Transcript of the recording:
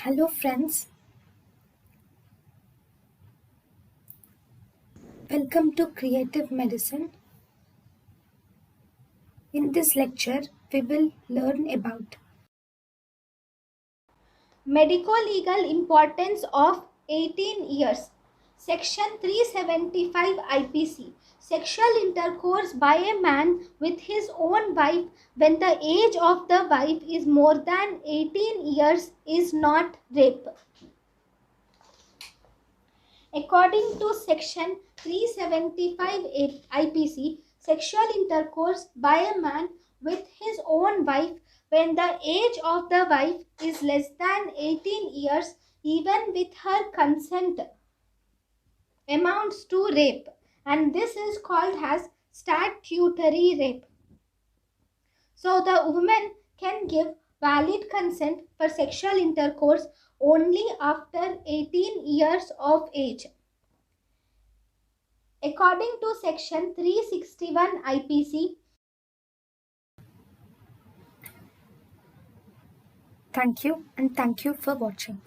Hello, friends. Welcome to Creative Medicine. In this lecture, we will learn about Medicolegal importance of 18 years. Section 375 IPC. Sexual intercourse by a man with his own wife when the age of the wife is more than 18 years is not rape. According to Section 375 IPC, sexual intercourse by a man with his own wife when the age of the wife is less than 18 years, even with her consent, amounts to rape, and this is called as statutory rape. So the woman can give valid consent for sexual intercourse only after 18 years of age. According to Section 361 IPC, thank you and thank you for watching.